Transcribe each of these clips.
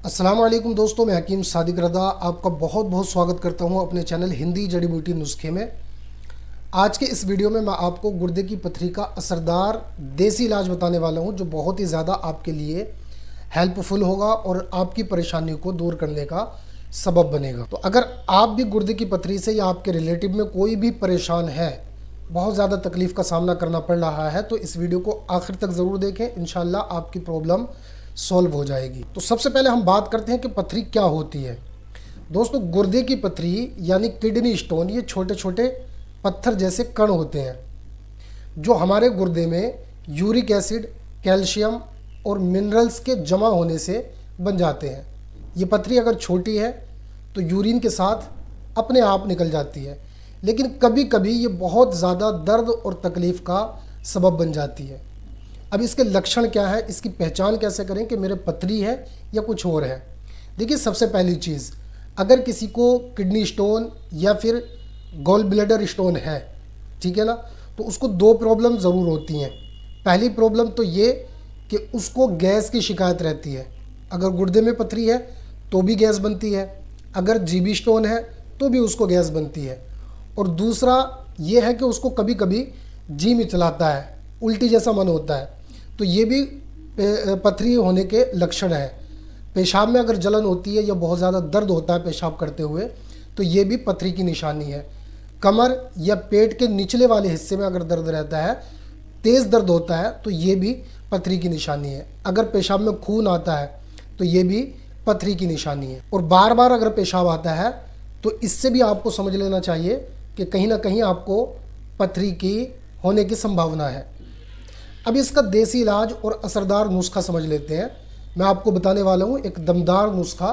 अस्सलाम वालेकुम दोस्तों, मैं हकीम सादिक रदा आपका बहुत बहुत स्वागत करता हूं अपने चैनल हिंदी जड़ी बूटी नुस्खे में। आज के इस वीडियो में मैं आपको गुर्दे की पथरी का असरदार देसी इलाज बताने वाला हूं, जो बहुत ही ज़्यादा आपके लिए हेल्पफुल होगा और आपकी परेशानी को दूर करने का सबब बनेगा। तो अगर आप भी गुर्दे की पथरी से या आपके रिलेटिव में कोई भी परेशान है, बहुत ज़्यादा तकलीफ़ का सामना करना पड़ रहा है, तो इस वीडियो को आखिर तक ज़रूर देखें। इंशाल्लाह आपकी प्रॉब्लम सॉल्व हो जाएगी। तो सबसे पहले हम बात करते हैं कि पथरी क्या होती है। दोस्तों, गुर्दे की पथरी यानी किडनी स्टोन, ये छोटे छोटे पत्थर जैसे कण होते हैं जो हमारे गुर्दे में यूरिक एसिड, कैल्शियम और मिनरल्स के जमा होने से बन जाते हैं। ये पथरी अगर छोटी है तो यूरिन के साथ अपने आप निकल जाती है, लेकिन कभी कभी ये बहुत ज़्यादा दर्द और तकलीफ़ का सबब बन जाती है। अब इसके लक्षण क्या है, इसकी पहचान कैसे करें कि मेरे पथरी है या कुछ और है। देखिए, सबसे पहली चीज़, अगर किसी को किडनी स्टोन या फिर गॉल ब्लैडर स्टोन है, ठीक है ना, तो उसको दो प्रॉब्लम ज़रूर होती हैं। पहली प्रॉब्लम तो ये कि उसको गैस की शिकायत रहती है। अगर गुर्दे में पथरी है तो भी गैस बनती है, अगर जीबी स्टोन है तो भी उसको गैस बनती है। और दूसरा ये है कि उसको कभी कभी जी में चलाता है, उल्टी जैसा मन होता है, तो ये भी पथरी होने के लक्षण है। पेशाब में अगर जलन होती है या बहुत ज़्यादा दर्द होता है पेशाब करते हुए, तो ये भी पथरी की निशानी है। कमर या पेट के निचले वाले हिस्से में अगर दर्द रहता है, तेज़ दर्द होता है, तो ये भी पथरी की निशानी है। अगर पेशाब में खून आता है तो ये भी पथरी की निशानी है। और बार बार अगर पेशाब आता है तो इससे भी आपको समझ लेना चाहिए कि कहीं ना कहीं आपको पथरी की होने की संभावना है। अब इसका देसी इलाज और असरदार नुस्खा समझ लेते हैं। मैं आपको बताने वाला हूँ एक दमदार नुस्खा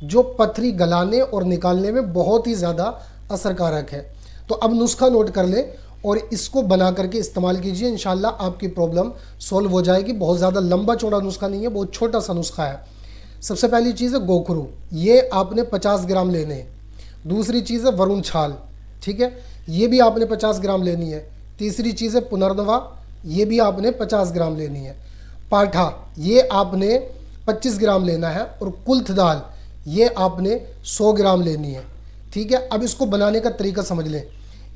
जो पथरी गलाने और निकालने में बहुत ही ज़्यादा असरकारक है। तो अब नुस्खा नोट कर लें और इसको बना करके इस्तेमाल कीजिए। इंशाल्लाह आपकी प्रॉब्लम सॉल्व हो जाएगी। बहुत ज़्यादा लंबा चौड़ा नुस्खा नहीं है, बहुत छोटा सा नुस्खा है। सबसे पहली चीज़ है गोखरू, ये आपने 50 ग्राम लेने हैं। दूसरी चीज़ है वरुण छाल, ठीक है, ये भी आपने 50 ग्राम लेनी है। तीसरी चीज़ है पुनर्नवा, ये भी आपने 50 ग्राम लेनी है। पाठा, ये आपने 25 ग्राम लेना है। और कुल्थ दाल, ये आपने 100 ग्राम लेनी है, ठीक है। अब इसको बनाने का तरीका समझ लें।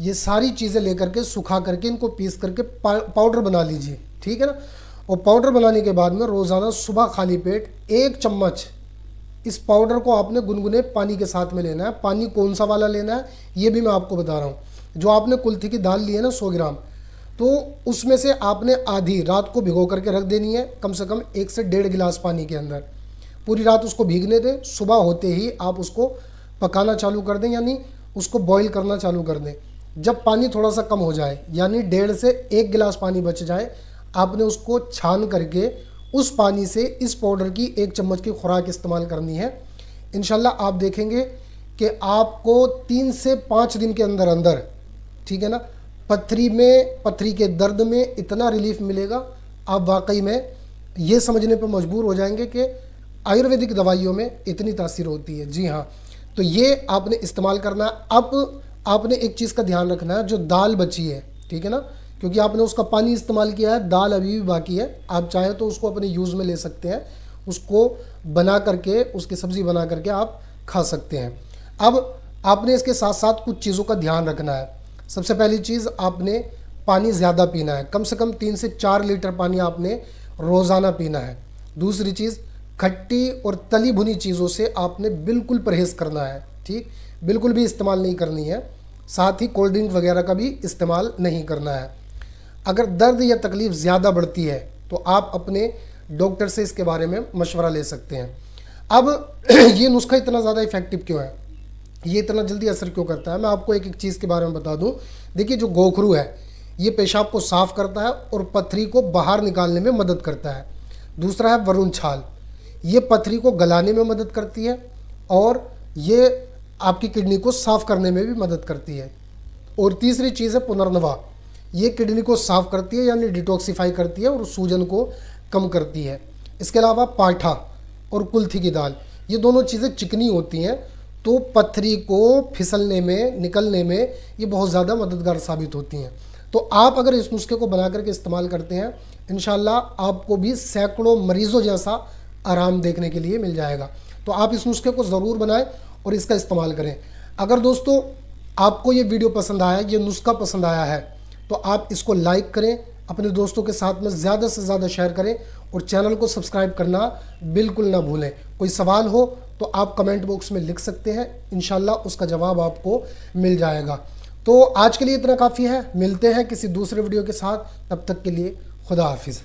ये सारी चीज़ें लेकर के सुखा करके इनको पीस करके पाउडर बना लीजिए, ठीक है ना। और पाउडर बनाने के बाद में रोज़ाना सुबह खाली पेट 1 चम्मच इस पाउडर को आपने गुनगुने पानी के साथ में लेना है। पानी कौन सा वाला लेना है ये भी मैं आपको बता रहा हूँ। जो आपने कुल्थी की दाल ली है ना 100 ग्राम, तो उसमें से आपने आधी रात को भिगो करके रख देनी है, कम से कम 1 से 1.5 गिलास पानी के अंदर। पूरी रात उसको भीगने दें, सुबह होते ही आप उसको पकाना चालू कर दें, यानी उसको बॉईल करना चालू कर दें। जब पानी थोड़ा सा कम हो जाए, यानी 1.5 से 1 गिलास पानी बच जाए, आपने उसको छान करके उस पानी से इस पाउडर की 1 चम्मच की खुराक इस्तेमाल करनी है। इंशाल्लाह आप देखेंगे कि आपको 3 से 5 दिन के अंदर अंदर, ठीक है ना, पथरी के दर्द में इतना रिलीफ मिलेगा, आप वाकई में ये समझने पर मजबूर हो जाएंगे कि आयुर्वेदिक दवाइयों में इतनी तासीर होती है। जी हाँ, तो ये आपने इस्तेमाल करना है। अब आपने एक चीज़ का ध्यान रखना है, जो दाल बची है, ठीक है ना, क्योंकि आपने उसका पानी इस्तेमाल किया है, दाल अभी भी बाकी है। आप चाहें तो उसको अपने यूज़ में ले सकते हैं, उसको बना करके उसकी सब्ज़ी बना करके आप खा सकते हैं। अब आपने इसके साथ साथ कुछ चीज़ों का ध्यान रखना है। सबसे पहली चीज़, आपने पानी ज़्यादा पीना है, कम से कम 3 से 4 लीटर पानी आपने रोज़ाना पीना है। दूसरी चीज़, खट्टी और तली भुनी चीज़ों से आपने बिल्कुल परहेज़ करना है, ठीक, बिल्कुल भी इस्तेमाल नहीं करनी है। साथ ही कोल्ड ड्रिंक वगैरह का भी इस्तेमाल नहीं करना है। अगर दर्द या तकलीफ़ ज़्यादा बढ़ती है तो आप अपने डॉक्टर से इसके बारे में मशवरा ले सकते हैं। अब ये नुस्खा इतना ज़्यादा इफ़ेक्टिव क्यों है, ये इतना जल्दी असर क्यों करता है, मैं आपको एक एक चीज़ के बारे में बता दूं। देखिए, जो गोखरू है ये पेशाब को साफ़ करता है और पथरी को बाहर निकालने में मदद करता है। दूसरा है वरुण छाल, ये पथरी को गलाने में मदद करती है और ये आपकी किडनी को साफ़ करने में भी मदद करती है। और तीसरी चीज़ है पुनर्नवा, ये किडनी को साफ़ करती है, यानी डिटॉक्सीफाई करती है और सूजन को कम करती है। इसके अलावा पाठा और कुल्थी की दाल, ये दोनों चीज़ें चिकनी होती हैं, तो पथरी को फिसलने में, निकलने में ये बहुत ज़्यादा मददगार साबित होती हैं। तो आप अगर इस नुस्खे को बना करके इस्तेमाल करते हैं, इंशाल्लाह आपको भी सैकड़ों मरीज़ों जैसा आराम देखने के लिए मिल जाएगा। तो आप इस नुस्खे को ज़रूर बनाएं और इसका इस्तेमाल करें। अगर दोस्तों आपको ये वीडियो पसंद आया, ये नुस्खा पसंद आया है, तो आप इसको लाइक करें, अपने दोस्तों के साथ में ज़्यादा से ज़्यादा शेयर करें और चैनल को सब्सक्राइब करना बिल्कुल ना भूलें। कोई सवाल हो तो आप कमेंट बॉक्स में लिख सकते हैं, इंशाल्लाह उसका जवाब आपको मिल जाएगा। तो आज के लिए इतना काफ़ी है, मिलते हैं किसी दूसरे वीडियो के साथ, तब तक के लिए खुदा हाफिज़।